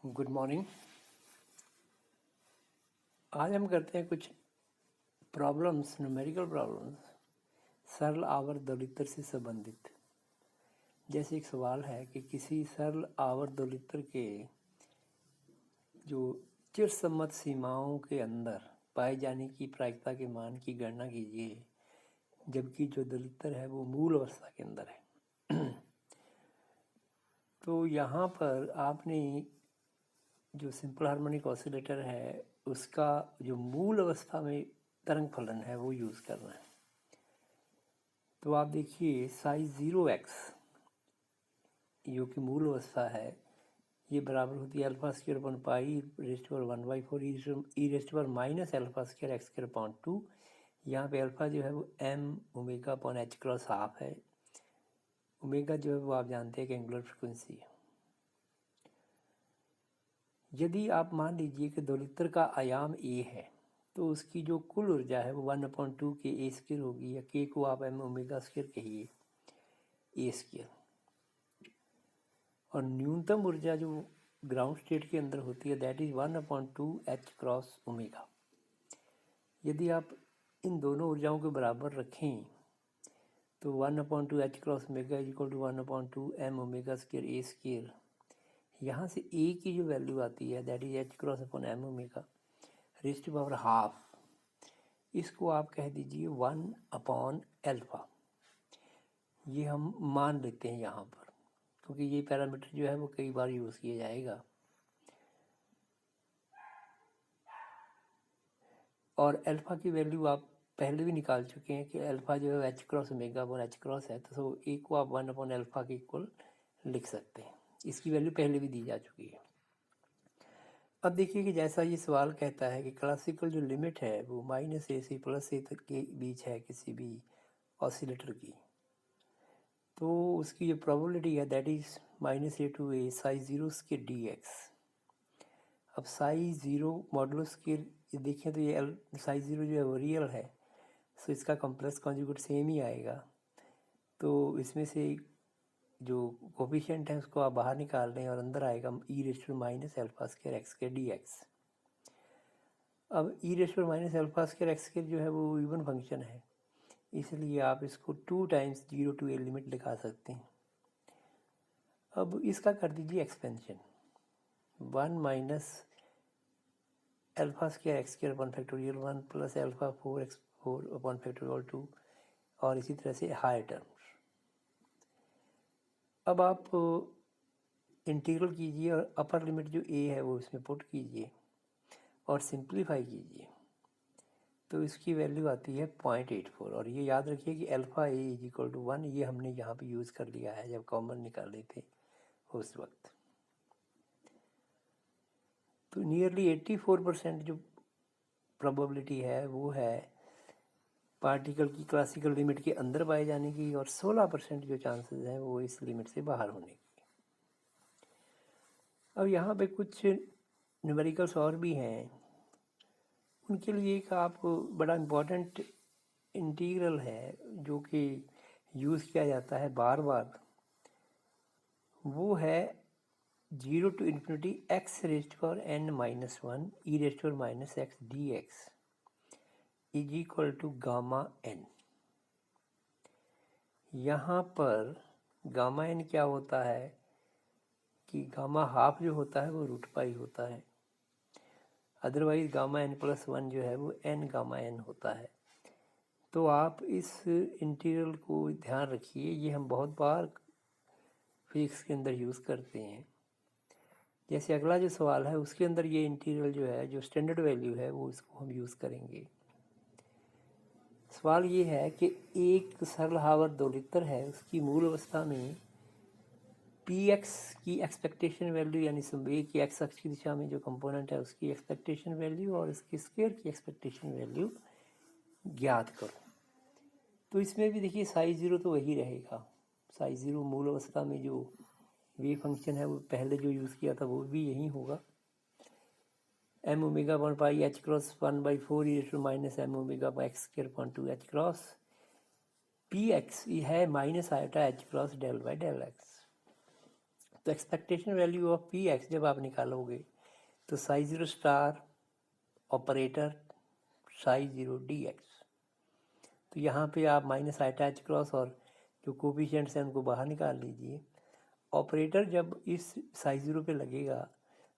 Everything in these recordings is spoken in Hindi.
Good morning. आज हम करते हैं कुछ प्रॉब्लम्स, न्यूमेरिकल प्रॉब्लम्स, सरल आवर्त दोलित्र से संबंधित। जैसे एक सवाल है कि किसी सरल आवर्त दोलित्र के जो चिरसम्मत सीमाओं के अंदर पाए जाने की प्रायिकता के मान की गणना कीजिए, जबकि जो दोलित्र है वो मूल अवस्था के अंदर है। तो यहाँ पर आपने जो सिंपल हार्मोनिक ऑसिलेटर है उसका जो मूल अवस्था में तरंग फलन है वो यूज़ करना है। तो आप देखिए साइज 0x जो कि मूल अवस्था है ये बराबर होती है alpha square upon pi rest पर 1/4 ई रेस्ट पर minus alpha square x square upon 2। यहाँ पे अल्फा जो है वो m omega upon h cross half है। ओमेगा जो है वो आप जानते हैं कि एंगुलर फ्रिक्वेंसी है। यदि आप मान लीजिए कि दोलित्र का आयाम a है तो उसकी जो कुल ऊर्जा है वो 1/2 के a स्क्वायर होगी, या k को आप m ओमेगा स्क्वायर कहिए a स्क्वायर। और न्यूनतम ऊर्जा जो ग्राउंड स्टेट के अंदर होती है that is 1/2 h cross omega. यदि आप इन दोनों ऊर्जाओं के बराबर रखें तो 1/2 h cross omega is equal to 1/2 m omega square a square. यहाँ से a की जो वैल्यू आती है that is h cross upon m omega raised to power half. इसको आप कह दीजिए 1/अल्फा। ये हम मान लेते हैं यहाँ पर क्योंकि ये पैरामीटर जो है वो कई बार यूज़ किया जाएगा। और अल्फ़ा की वैल्यू आप पहले भी निकाल चुके हैं कि अल्फ़ा जो है h cross omega upon h cross है, तो ए को आप 1/अल्फ़ा के इक्वल लिख सकते हैं। इसकी वैल्यू पहले भी दी जा चुकी है। अब देखिए कि जैसा ये सवाल कहता है कि क्लासिकल जो लिमिट है वो -a से +a तक के बीच है किसी भी ऑसिलेटर की, तो उसकी जो प्रोबेबिलिटी है that is -a to a size 0 के dx। अब साइज 0 मॉडुलस के देखें तो ये साइज 0 जो है वो रियल है, सो इसका कॉम्प्लेक्स कॉन्जुगेट सेम ही आएगा। तो इसमें से जो कोफिशिएंट है उसको आप बाहर निकाल लें और अंदर आएगा E raise to minus alpha square X के dx। अब E raise to minus alpha square X के जो है वो इवन फंक्शन है, इसलिए आप इसको 2 टाइम्स 0 to a लिमिट लिखा सकते हैं। अब इसका कर दीजिए expansion 1 minus alpha square x square upon factorial 1 plus alpha 4x4 upon factorial 2 और इसी तरह से हायर टर्म्स। अब आप इंटीग्रल कीजिए और अपर लिमिट जो a है वो इसमें पुट कीजिए और सिंप्लीफाई कीजिए, तो इसकी वैल्यू आती है 0.84। और ये याद रखिए कि alpha a is equal to 1 ये हमने यहाँ पे यूज़ कर लिया है जब कॉमन निकाले थे उस वक्त। तो नियरली 84% जो प्रोबेबिलिटी है वो है पार्टिकल की क्लासिकल लिमिट के अंदर पाए जाने की, और 16% जो चांसेस हैं वो इस लिमिट से बाहर होने की। अब यहाँ पे कुछ न्यूमेरिकल्स और भी हैं, उनके लिए एक आप बड़ा इम्पोर्टेंट इंटीग्रल है जो कि यूज़ किया जाता है बार बार, वो है 0 to infinity x raised power n minus 1 e raised power minus x d x is equal to gamma n। यहाँ पर गामा n क्या होता है कि गामा हाफ जो होता है वो रूट पाई होता है, अदरवाइज गामा n प्लस 1 जो है वो n गामा n होता है। तो आप इस इंटीग्रल को ध्यान रखिए, ये हम बहुत बार फिजिक्स के अंदर यूज़ करते हैं। जैसे अगला जो सवाल है उसके अंदर ये इंटीग्रल जो है जो स्टैंडर्ड वैल्यू है वो इसको हम यूज़ करेंगे। सवाल ये है कि एक सरल आवर्त दोलित्र है, उसकी मूल अवस्था में px की एक्सपेक्टेशन वैल्यू यानी संवेग की x अक्ष की दिशा में जो कंपोनेंट है उसकी एक्सपेक्टेशन वैल्यू और इसकी स्क्वायर की एक्सपेक्टेशन वैल्यू ज्ञात करो। तो इसमें भी देखिए साइज 0 तो वही रहेगा, साइज 0 मूल अवस्था में जो वेव फंक्शन है वो पहले जो यूज़ किया था वो भी यही होगा। m omega upon pi h cross 1/4 e to minus m omega x square upon 2 h cross px ये है minus iota h cross del by del x। तो expectation value of p x जब आप निकालोगे तो psi zero star operator psi zero d x, तो यहाँ पे आप माइनस आइटा एच क्रॉस और जो कोफिशिएंट्स हैं उनको बाहर निकाल लीजिए। ऑपरेटर जब इस साई ज़ीरो पे लगेगा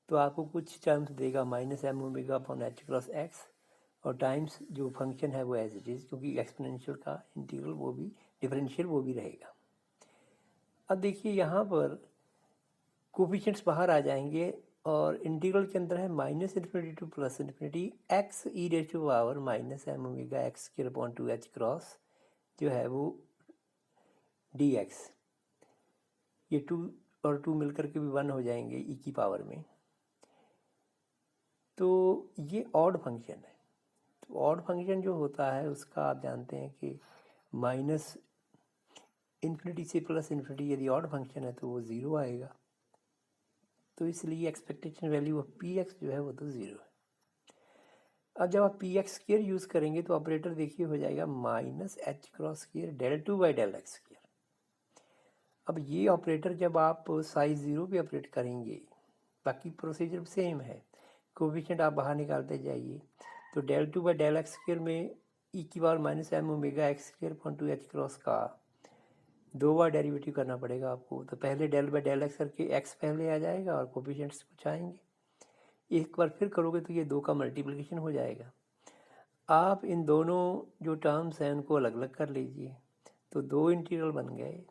तो आपको कुछ टर्म्स देगा minus m omega upon h cross x और टाइम्स जो फंक्शन है वो एज इट इज़, क्योंकि एक्सपोनेंशियल का इंटीग्रल वो भी डिफरेंशियल वो भी रहेगा। अब देखिए यहाँ पर कोफिशिएंट्स बाहर आ जाएंगे और इंटीग्रल के अंदर है minus infinity to plus infinity x e raise to power minus m omega x square upon two h cross जो है वो डी एक्स, ये 2 और 2 मिलकर के भी 1 हो जाएंगे ई की पावर में। तो ये ऑड फंक्शन है। तो ऑड फंक्शन जो होता है उसका आप जानते हैं कि माइनस इन्फिनिटी से प्लस इन्फिनिटी यदि ऑड फंक्शन है तो वो ज़ीरो आएगा, तो इसलिए expectation value of p x जो है वो तो ज़ीरो है। अब जब आप पी एक्स स्क्वायर यूज़ करेंगे तो ऑपरेटर देखिए हो जाएगा minus h cross square del two by del x square. अब ये ऑपरेटर जब आप साइज ज़ीरो पे ऑपरेट करेंगे, बाकी प्रोसीजर सेम है, कोफिशिएंट आप बाहर निकालते जाइए, तो del two by del x square में ई की power minus m omega x square upon two h cross का 2 बार डेरिवेटिव करना पड़ेगा आपको। तो पहले डेल बाई डेल एक्स करके एक्स पहले आ जाएगा और कोफिशिएंट्स कुछ आएंगे, एक बार फिर करोगे तो ये 2 का मल्टीप्लिकेशन हो जाएगा। आप इन दोनों जो टर्म्स हैं उनको अलग अलग कर लीजिए, तो 2 इंटीग्रल बन गए।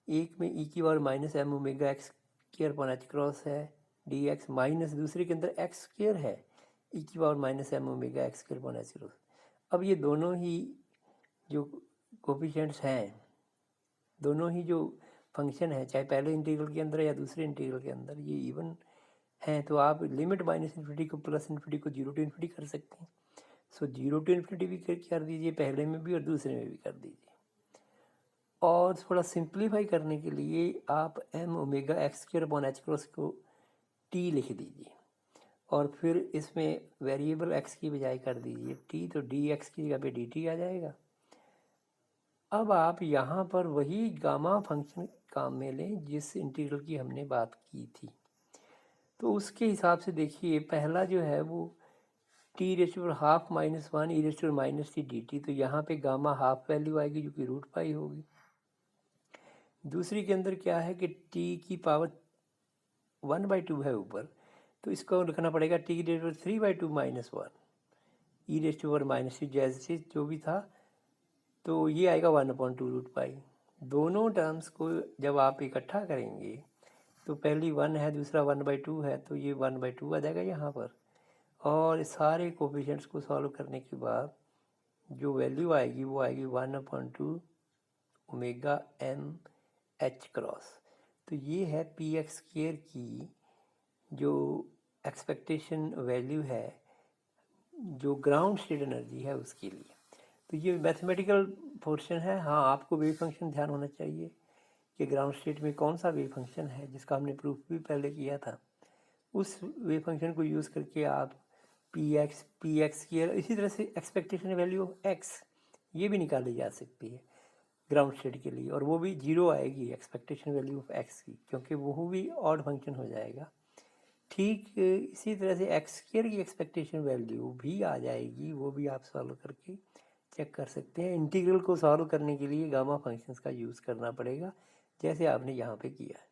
एक में ई की power minus m omega x square upon h cross है डी एक्स, माइनस दूसरे के अंदर एक्स स्क्वायर है ई की power minus m omega x square upon h cross. अब ये दोनों ही जो कोफिशिएंट्स हैं, दोनों ही जो फंक्शन है, चाहे पहले इंटीग्रल के अंदर या दूसरे इंटीग्रल के अंदर, ये इवन हैं, तो आप लिमिट माइनस इन्फिनिटी को प्लस इन्फिनिटी को जीरो टू इन्फिनिटी कर सकते हैं। सो जीरो टू इन्फिनिटी भी कर दीजिए, पहले में भी और दूसरे में भी कर दीजिए। और थोड़ा सिंप्लीफाई करने के लिए आप m omega x square upon h cross को टी लिख दीजिए और फिर इसमें वेरिएबल एक्स की बजाय कर दीजिए टी, तो डी एक्स की जगह पे डी टी आ जाएगा। अब आप यहाँ पर वही गामा फंक्शन काम में लें जिस इंटीग्रल की हमने बात की थी, तो उसके हिसाब से देखिए पहला जो है वो t raise to half minus one e raise to minus t d t, तो यहाँ पे गामा हाफ वैल्यू आएगी जो कि रूट पाई होगी। दूसरी के अंदर क्या है कि टी की पावर 1/2 है ऊपर, तो इसको लिखना पड़ेगा टी की raise 3/2 minus one e raise to minus t, जैसे जो भी था, तो ये आएगा 1/2 रूट पाई। दोनों टर्म्स को जब आप इकट्ठा करेंगे तो पहली 1 है, दूसरा 1/2 है, तो ये 1/2 आ जाएगा यहाँ पर। और सारे कोफिशिएंट्स को सॉल्व करने के बाद जो वैल्यू आएगी वो आएगी 1/2 ओमेगा एम एच क्रॉस। तो ये है पी एक्स स्क्वायर की जो एक्सपेक्टेशन वैल्यू है जो ग्राउंड स्टेट एनर्जी है उसके लिए। तो ये मैथमेटिकल पोर्शन है। हाँ, आपको वेव फंक्शन ध्यान होना चाहिए कि ग्राउंड स्टेट में कौन सा वेव फंक्शन है, जिसका हमने प्रूफ भी पहले किया था। उस वेव फंक्शन को यूज़ करके आप पी एक्स की, इसी तरह से एक्सपेक्टेशन वैल्यू ऑफ एक्स ये भी निकाली जा सकती है ग्राउंड स्टेट के लिए, और वो भी जीरो आएगी एक्सपेक्टेशन वैल्यू ऑफ एक्स की, क्योंकि वो भी ऑड फंक्शन हो जाएगा। ठीक इसी तरह से एक्स स्क्वायर की एक्सपेक्टेशन वैल्यू भी आ जाएगी, वो भी आप सॉल्व करके चेक कर सकते हैं। इंटीग्रल को सॉल्व करने के लिए गामा फंक्शंस का यूज़ करना पड़ेगा, जैसे आपने यहाँ पे किया है।